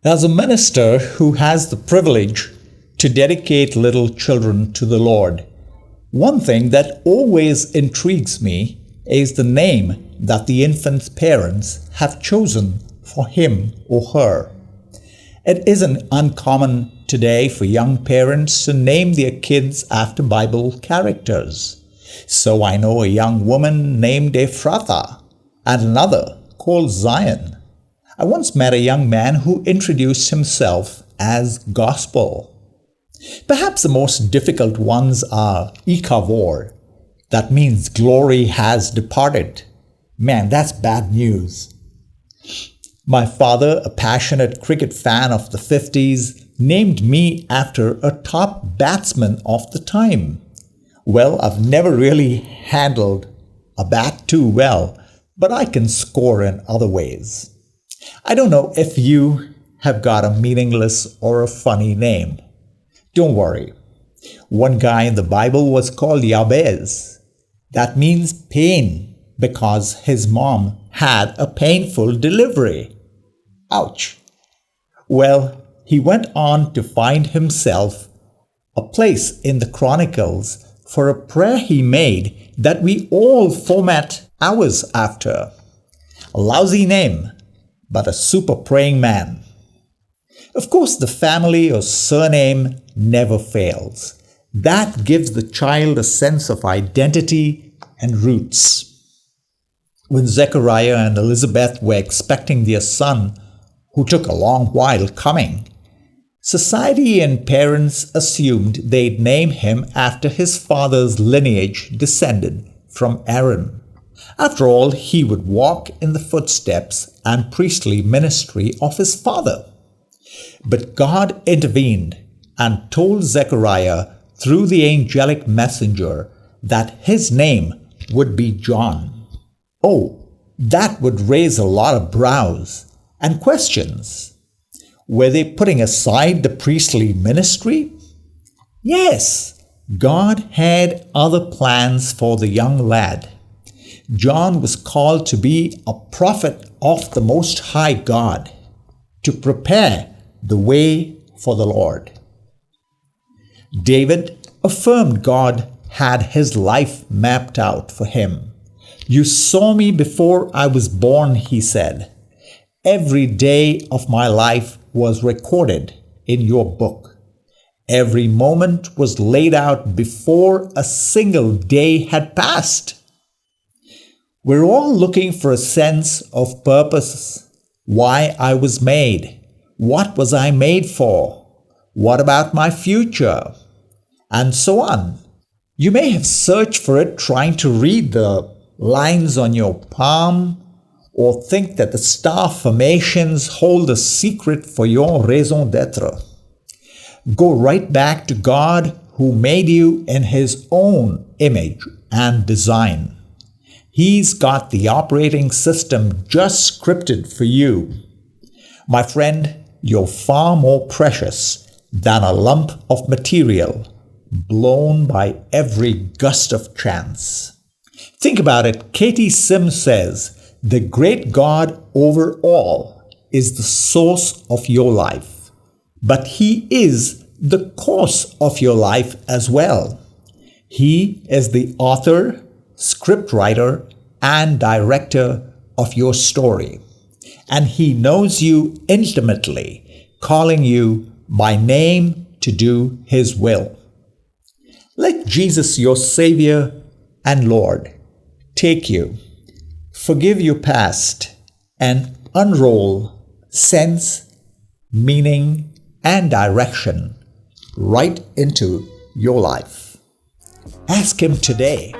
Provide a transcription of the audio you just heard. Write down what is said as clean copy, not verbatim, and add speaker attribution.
Speaker 1: As a minister who has the privilege to dedicate little children to the Lord, one thing that always intrigues me is the name that the infant's parents have chosen for him or her. It isn't uncommon today for young parents to name their kids after Bible characters. So I know a young woman named Ephrathah and another called Zion. I once met a young man who introduced himself as Gospel. Perhaps the most difficult ones are Ikavor. That means glory has departed. Man, that's bad news. My father, a passionate cricket fan of the 50s, named me after a top batsman of the time. Well, I've never really handled a bat too well, but I can score in other ways. I don't know if you have got a meaningless or a funny name. Don't worry. One guy in the Bible was called Jabez. That means pain because his mom had a painful delivery. Ouch. Well, he went on to find himself a place in the Chronicles for a prayer he made that we all format ours after. A lousy name, but a super praying man. Of course, the family or surname never fails. That gives the child a sense of identity and roots. When Zechariah and Elizabeth were expecting their son, who took a long while coming, society and parents assumed they'd name him after his father's lineage descended from Aaron. After all, he would walk in the footsteps and priestly ministry of his father. But God intervened and told Zechariah through the angelic messenger that his name would be John. Oh, that would raise a lot of brows and questions. Were they putting aside the priestly ministry? Yes, God had other plans for the young lad. John was called to be a prophet of the Most High God, to prepare the way for the Lord. David affirmed God had his life mapped out for him. You saw me before I was born, he said. Every day of my life was recorded in your book. Every moment was laid out before a single day had passed. We're all looking for a sense of purpose. Why I was made. What was I made for? What about my future? And so on. You may have searched for it trying to read the lines on your palm, or think that the star formations hold a secret for your raison d'etre. Go right back to God who made you in His own image and design. He's got the operating system just scripted for you. My friend, you're far more precious than a lump of material blown by every gust of chance. Think about it. Katie Sims says, the great God over all is the source of your life, but He is the course of your life as well. He is the author, scriptwriter, and director of your story, and He knows you intimately, calling you by name to do His will. Let Jesus, your Savior and Lord, take you, forgive your past, and unroll sense, meaning, and direction right into your life. Ask Him today